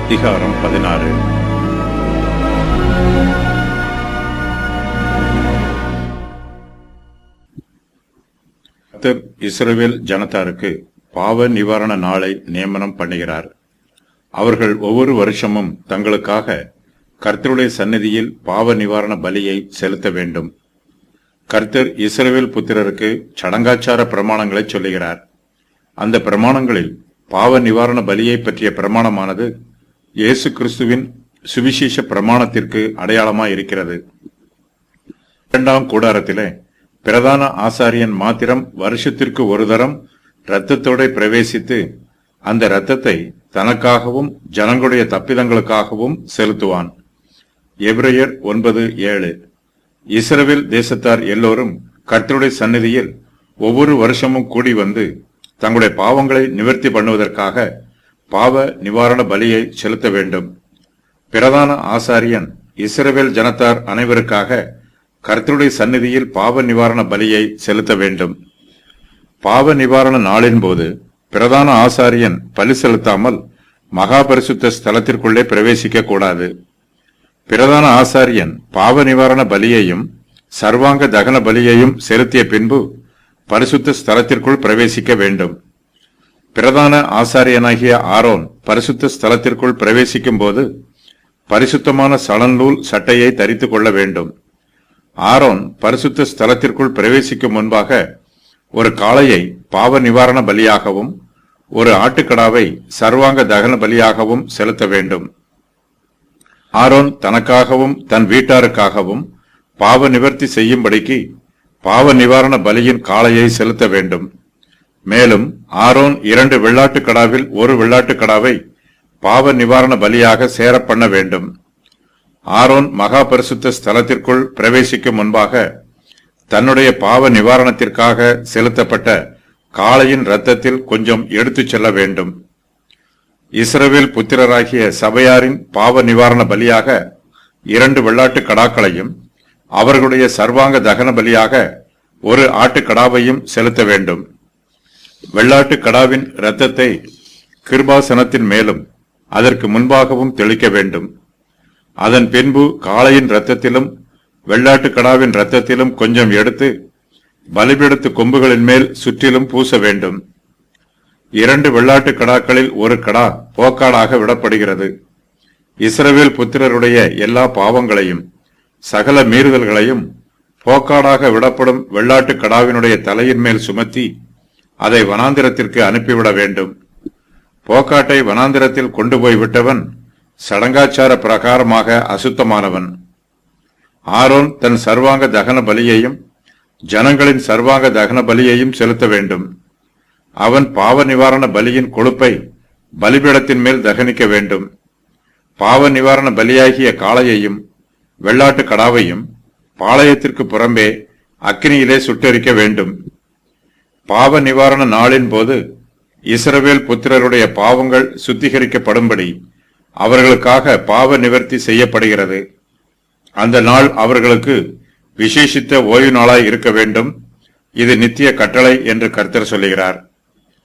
அதிகாரம் 16. கர்த்தர் இஸ்ரவேல் ஜனத்தாருக்கு பாவ நிவாரண நாளை நியமனம் பண்ணுகிறார். அவர்கள் ஒவ்வொரு வருஷமும் தங்களுக்காக கர்த்தருடைய சந்நிதியில் பாவ நிவாரண பலியை செலுத்த வேண்டும். கர்த்தர் இஸ்ரவேல் புத்திரருக்கு சடங்காச்சார பிரமாணங்களை சொல்லுகிறார். அந்த பிரமாணங்களில் பாவ நிவாரண பலியை பற்றிய பிரமாணமானது இயேசு கிறிஸ்துவின் சுவிசேஷ பிரமாணத்திற்கு அடையாளமாய் இருக்கிறது. இரண்டாம் கூடாரத்திலே பிரதான ஆசாரியன் மாத்திரம் வருஷத்திற்கு ஒரு தரம் இரத்தத்தோடு பிரவேசித்து அந்த இரத்தத்தை தனக்காகவும் ஜனங்களுடைய தப்பிதங்களுக்காகவும் செலுத்துவான். எபிரெயர் 9:7. இஸ்ரவேல் தேசத்தார் எல்லோரும் கர்த்தருடைய சந்நிதியில் ஒவ்வொரு வருஷமும் கூடி வந்து தங்களுடைய பாவங்களை நிவர்த்தி பண்ணுவதற்காக பாவ நிவாரண பலியை செலுத்த வேண்டும். பிரதான ஆசாரியன் இஸ்ரவேல் ஜனத்தார் அனைவருக்காக கர்த்தருடைய சந்நிதியில் பாவ நிவாரண பலியை செலுத்த வேண்டும். பாவ நிவாரண நாளின் போது பிரதான ஆசாரியன் பலி செலுத்தாமல் மகா பரிசுத்த ஸ்தலத்திற்குள்ளே பிரவேசிக்க கூடாது. பிரதான ஆசாரியன் பாவ நிவாரண பலியையும் சர்வாங்க தகன பலியையும் செலுத்திய பின்பு பரிசுத்த ஸ்தலத்திற்குள் பிரவேசிக்க வேண்டும். பிரதான ஆசாரியனாகிய ஆரோன் பரிசுத்த ஸ்தலத்திற்குள் பிரவேசிக்கும் போது பரிசுத்தமான சணநூல் சட்டையை தரித்துக் கொள்ள வேண்டும். ஆரோன் பரிசுத்த ஸ்தலத்திற்குள் பிரவேசிக்கும் முன்பாக ஒரு காளையை பாவ நிவாரண பலியாகவும் ஒரு ஆட்டுக்கடாவை சர்வாங்க தகன பலியாகவும் செலுத்த வேண்டும். ஆரோன் தனக்காகவும் தன் வீட்டாருக்காகவும் பாவ நிவர்த்தி செய்யும்படிக்கு பாவ நிவாரண பலியின் காளையை செலுத்த வேண்டும். மேலும் ஆரோன் 2 வெள்ளாட்டு கடாவில் ஒரு வெள்ளாட்டு கடாவை பாவ நிவாரண பலியாக சேர பண்ண வேண்டும். ஆரோன் மகா பரிசுத்த ஸ்தலத்திற்குள் பிரவேசிக்கும் முன்பாக தன்னுடைய பாவ நிவாரணத்திற்காக செலுத்தப்பட்ட காளையின் இரத்தத்தில் கொஞ்சம் எடுத்துச் செல்ல வேண்டும். இஸ்ரவேல் புத்திரராகிய சபையாரின் பாவ நிவாரண பலியாக 2 வெள்ளாட்டு கடாக்களையும் அவர்களுடைய சர்வாங்க தகன பலியாக ஒரு ஆட்டுக்கடாவையும் செலுத்த வேண்டும். வெள்ளாட்டு கடாவின் இரத்தத்தை கிருபாசனத்தின் மேலும் அதற்கு முன்பாகவும் தெளிக்க வேண்டும். அதன் பின்பு காளையின் இரத்தத்திலும் வெள்ளாட்டு கடாவின் இரத்தத்திலும் கொஞ்சம் எடுத்து பலிபீடத்து கொம்புகளின் மேல் சுற்றிலும் பூச வேண்டும். 2 வெள்ளாட்டு கடாக்களில் ஒரு கடா போக்காடாக விடப்படுகிறது. இஸ்ரவேல் புத்திரருடைய எல்லா பாவங்களையும் சகல மீறுதல்களையும் போக்காடாக விடப்படும் வெள்ளாட்டு கடாவினுடைய தலையின் மேல் சுமத்தி அதை வனாந்திரத்திற்கு அனுப்பிவிட வேண்டும். போக்காட்டை வனாந்திரத்தில் கொண்டு போய் விட்டவன் சடங்காச்சார பிரகாரமாக அசுத்தமானவன். ஆரோன் தன் சர்வாங்க தகன பலியையும் ஜனங்களின் சர்வாங்க தகன பலியையும் செலுத்த வேண்டும். அவன் பாவ நிவாரண பலியின் கொழுப்பை பலிபீடத்தின் மேல் தகனிக்க வேண்டும். பாவ நிவாரண பலியாகிய காளையையும் வெள்ளாட்டு கடாவையும் பாளையத்திற்கு புறம்பே அக்கினியிலே சுட்டெரிக்க வேண்டும். பாவ நிவாரண நாளின் போது இஸ்ரவேல் புத்திரருடைய பாவங்கள் சுத்திகரிக்கப்படும்படி அவர்களுக்காக பாவ நிவர்த்தி செய்யப்படுகிறது. அந்த நாள் அவர்களுக்கு விசேஷித்த ஓய்வு நாளாய் இருக்க வேண்டும். இது நித்திய கட்டளை என்று கர்த்தர் சொல்லுகிறார்.